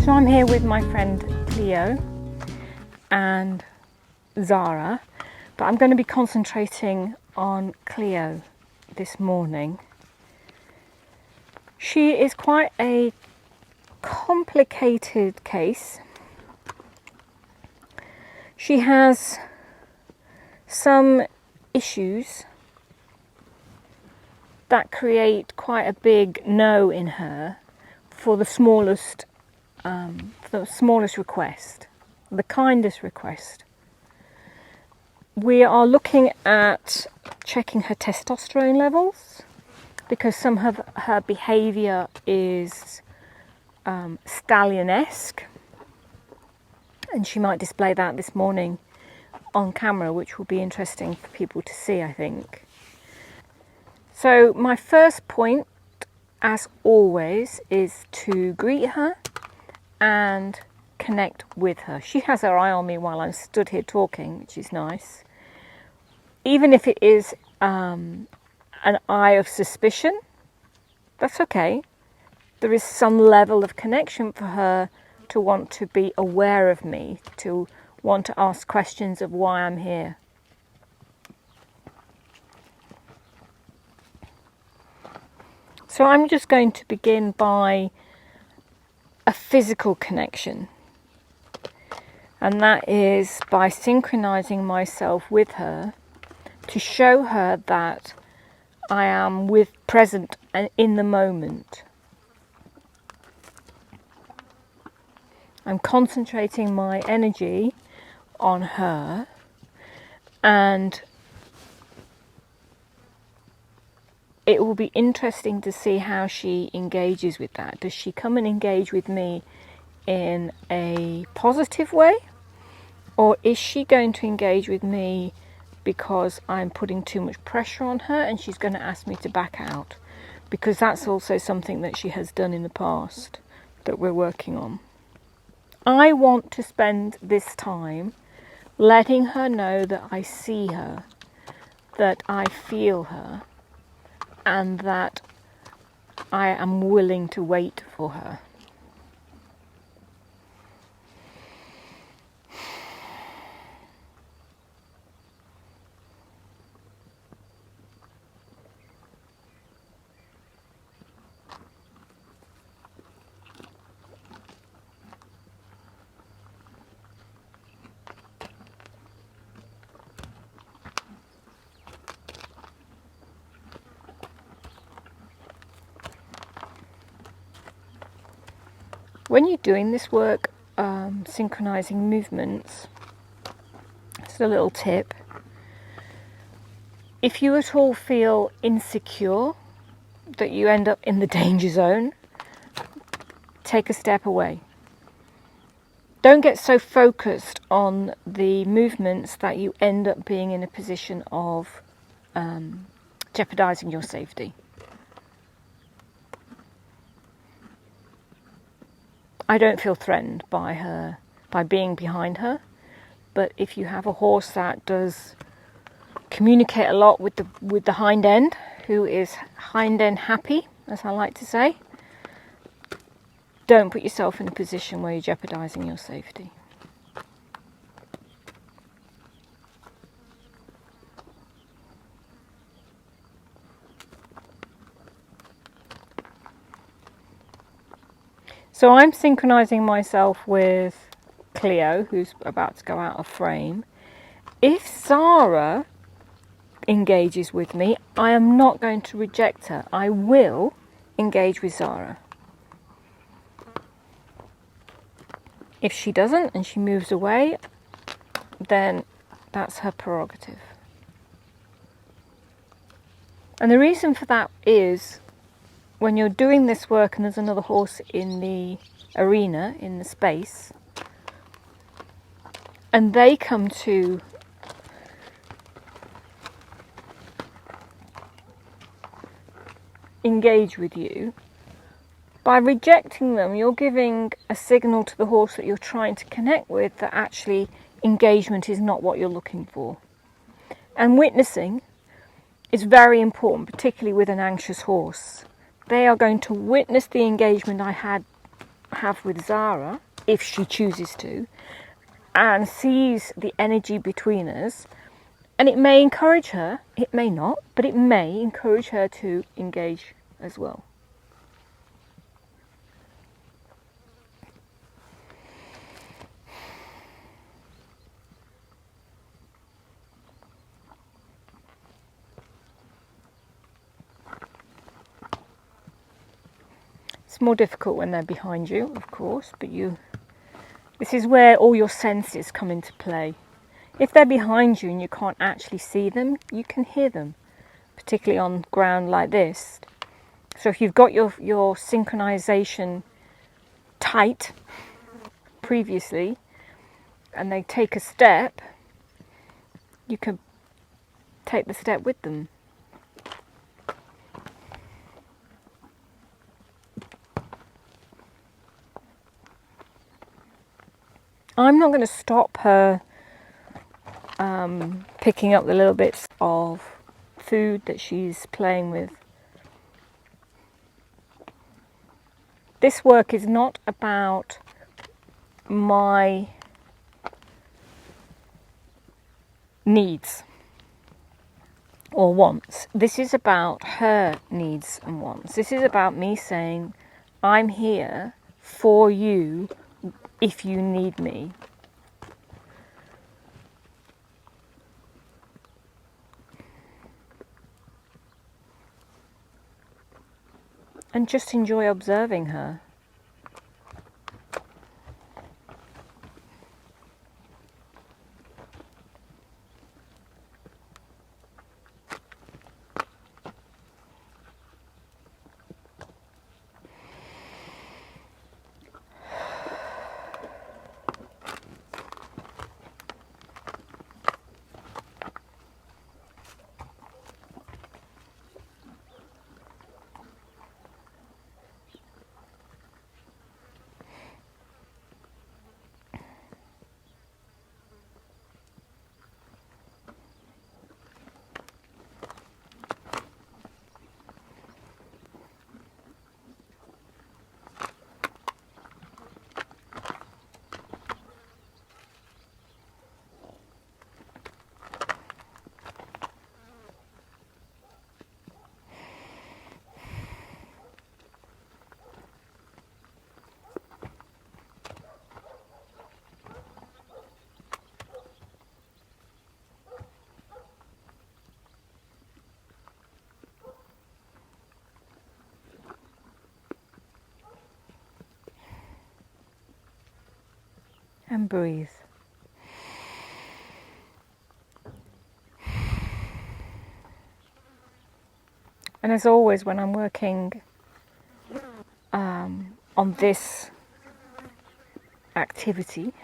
So I'm here with my friend Cleo and Zara, but I'm going to be concentrating on Cleo this morning. She is quite a complicated case. She has some issues that create quite a big no in her for the smallest request, the kindest request. We are looking at checking her testosterone levels because some of her behaviour is stallion-esque, and she might display that this morning on camera, which will be interesting for people to see, I think. So my first point, as always, is to greet her and connect with her. She has her eye on me while I'm stood here talking, which is nice. Even if it is an eye of suspicion, that's okay. There is some level of connection for her to want to be aware of me, to want to ask questions of why I'm here. So I'm just going to begin by a physical connection, and that is by synchronizing myself with her to show her that I am present and in the moment. I'm concentrating my energy on her, and it will be interesting to see how she engages with that. Does she come and engage with me in a positive way, or is she going to engage with me because I'm putting too much pressure on her and she's going to ask me to back out? Because that's also something that she has done in the past that we're working on. I want to spend this time letting her know that I see her, that I feel her, and that I am willing to wait for her. When you're doing this work, synchronizing movements, it's a little tip. If you at all feel insecure, that you end up in the danger zone, take a step away. Don't get so focused on the movements that you end up being in a position of jeopardizing your safety. I don't feel threatened by being behind her, but if you have a horse that does communicate a lot with the hind end, who is hind end happy, as I like to say, don't put yourself in a position where you're jeopardizing your safety. So I'm synchronizing myself with Cleo, who's about to go out of frame. If Zara engages with me, I am not going to reject her. I will engage with Zara. If she doesn't and she moves away, then that's her prerogative. And the reason for that is, when you're doing this work and there's another horse in the arena, in the space, and they come to engage with you, by rejecting them, you're giving a signal to the horse that you're trying to connect with that actually engagement is not what you're looking for. And witnessing is very important, particularly with an anxious horse. They are going to witness the engagement I had have with Zara, if she chooses to, and sees the energy between us, and it may encourage her, it may not, but it may encourage her to engage as well. It's more difficult when they're behind you, of course, but this is where all your senses come into play. If they're behind you and you can't actually see them, you can hear them, particularly on ground like this. So if you've got your synchronization tight previously, and they take a step, you can take the step with them. I'm not going to stop her picking up the little bits of food that she's playing with. This work is not about my needs or wants. This is about her needs and wants. This is about me saying, I'm here for you if you need me. And just enjoy observing her. And breathe. And as always, when I'm working on this activity,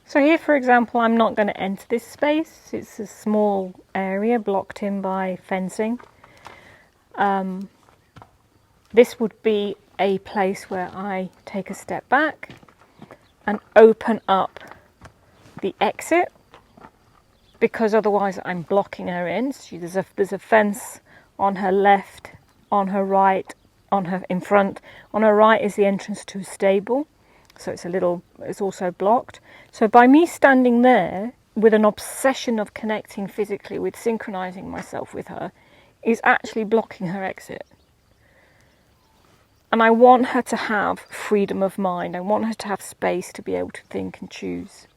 so here, for example, I'm not going to enter this space. It's a small area blocked in by fencing. This would be a place where I take a step back and open up the exit, because otherwise I'm blocking her in. There's a fence on her left, on her right, on her in front. On her right is the entrance to a stable. So it's also blocked. So by me standing there with an obsession of connecting physically with synchronizing myself with her is actually blocking her exit. And I want her to have freedom of mind. I want her to have space to be able to think and choose.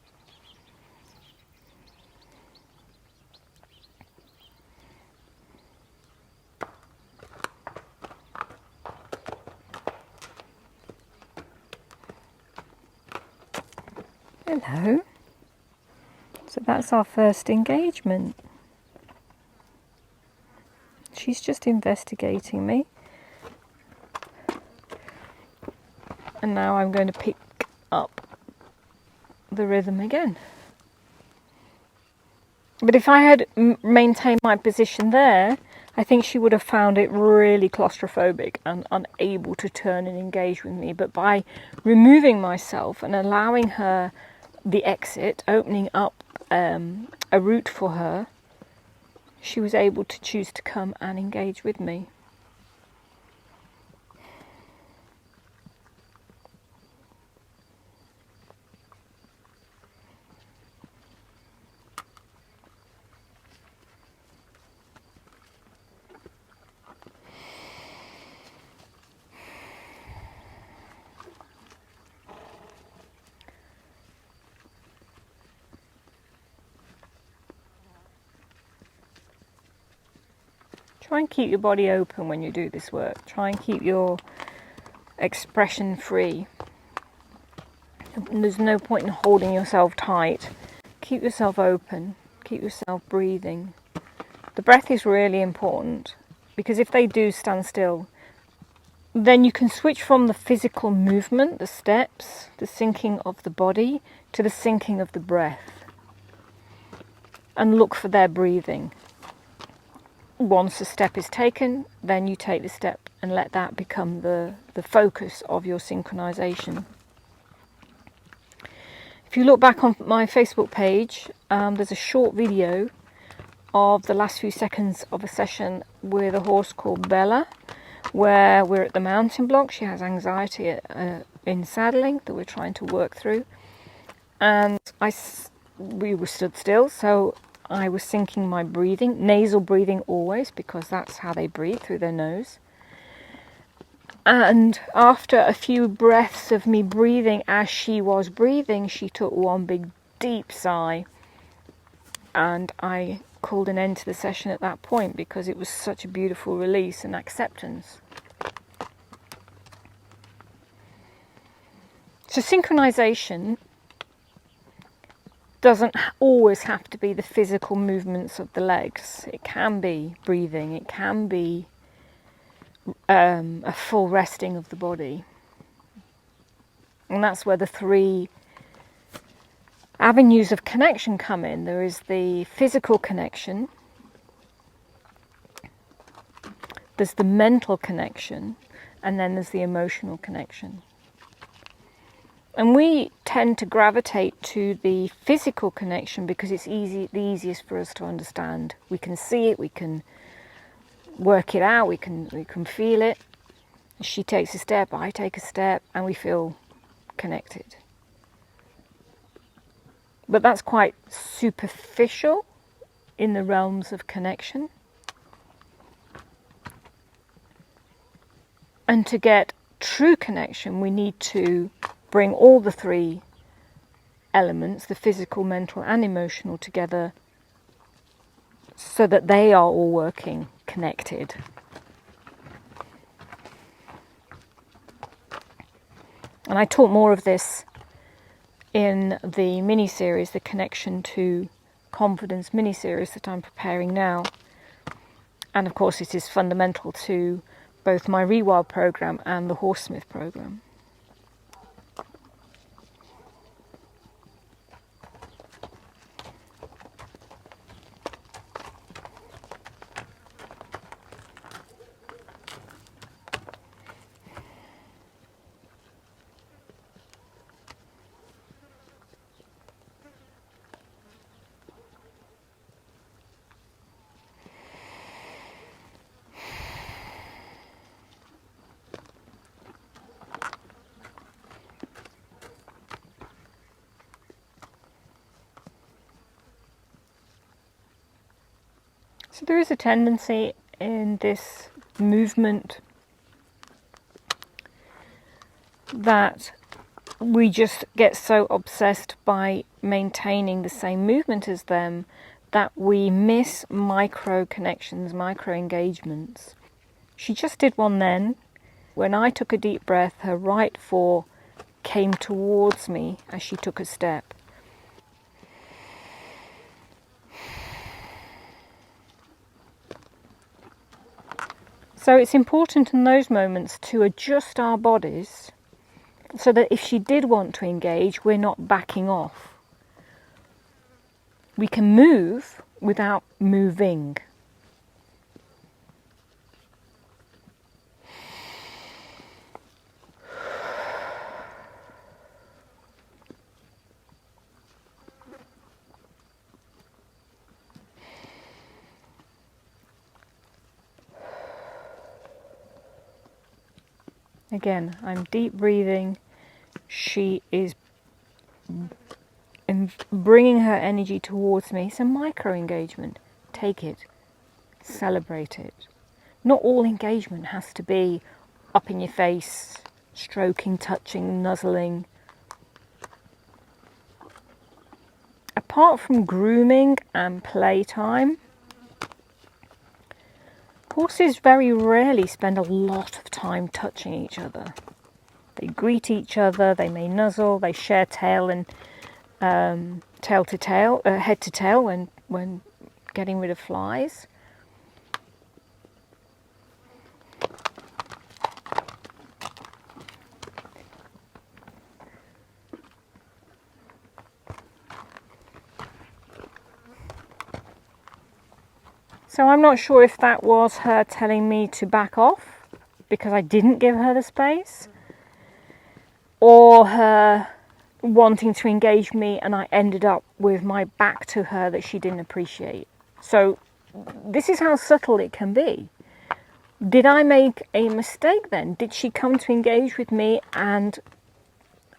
Hello. So that's our first engagement. She's just investigating me. And now I'm going to pick up the rhythm again. But if I had maintained my position there, I think she would have found it really claustrophobic and unable to turn and engage with me. But by removing myself and allowing her the exit, opening up a route for her, she was able to choose to come and engage with me. Try and keep your body open when you do this work. Try and keep your expression free. There's no point in holding yourself tight. Keep yourself open. Keep yourself breathing. The breath is really important, because if they do stand still, then you can switch from the physical movement, the steps, the sinking of the body, to the sinking of the breath. And look for their breathing. Once a step is taken, then you take the step and let that become the focus of your synchronization. If you look back on my Facebook page, there's a short video of the last few seconds of a session with a horse called Bella, where we're at the mountain block. She has anxiety in saddling that we're trying to work through. And we were stood still, so I was syncing my breathing, nasal breathing always, because that's how they breathe, through their nose. And after a few breaths of me breathing as she was breathing, she took one big deep sigh. And I called an end to the session at that point, because it was such a beautiful release and acceptance. So synchronization doesn't always have to be the physical movements of the legs. It can be breathing. It can be a full resting of the body. And that's where the three avenues of connection come in. There is the physical connection, there's the mental connection, and then there's the emotional connection. And we tend to gravitate to the physical connection because it's the easiest for us to understand. We can see it, we can work it out, we can feel it. She takes a step, I take a step, and we feel connected. But that's quite superficial in the realms of connection. And to get true connection, we need to bring all the three elements, the physical, mental and emotional, together so that they are all working connected. And I taught more of this in the mini-series, the Connection to Confidence mini-series that I'm preparing now. And of course it is fundamental to both my Rewild program and the Horsesmith program. So there is a tendency in this movement that we just get so obsessed by maintaining the same movement as them that we miss micro connections, micro engagements. She just did one then. When I took a deep breath, her right fore came towards me as she took a step. So it's important in those moments to adjust our bodies so that if she did want to engage, we're not backing off. We can move without moving. Again, I'm deep breathing. She is bringing her energy towards me. It's a micro engagement. Take it, celebrate it. Not all engagement has to be up in your face, stroking, touching, nuzzling. Apart from grooming and playtime, horses very rarely spend a lot of time touching each other. They greet each other, they may nuzzle, they share tail and tail to tail, head to tail when getting rid of flies. So I'm not sure if that was her telling me to back off because I didn't give her the space, or her wanting to engage me and I ended up with my back to her that she didn't appreciate. So this is how subtle it can be. Did I make a mistake then? Did she come to engage with me and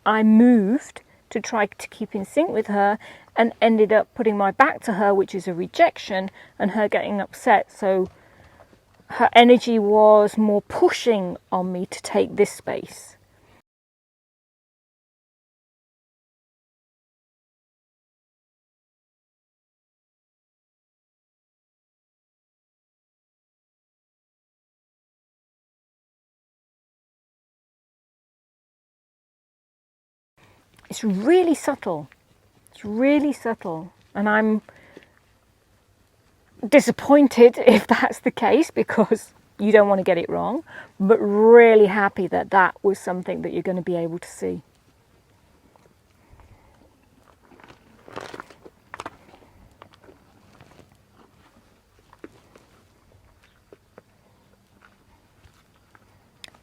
I moved to try to keep in sync with her and ended up putting my back to her, which is a rejection, and her getting upset? So her energy was more pushing on me to take this space. It's really subtle. It's really subtle. And I'm disappointed if that's the case because you don't want to get it wrong, but really happy that that was something that you're going to be able to see.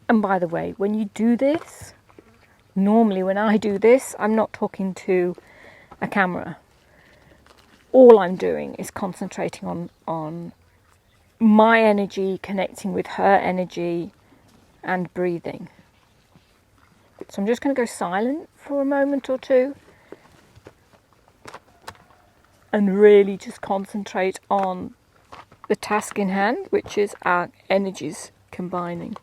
And by the way, when you do this, normally when I do this, I'm not talking to a camera. All I'm doing is concentrating on my energy, connecting with her energy and breathing. So I'm just going to go silent for a moment or two and really just concentrate on the task in hand, which is our energies combining.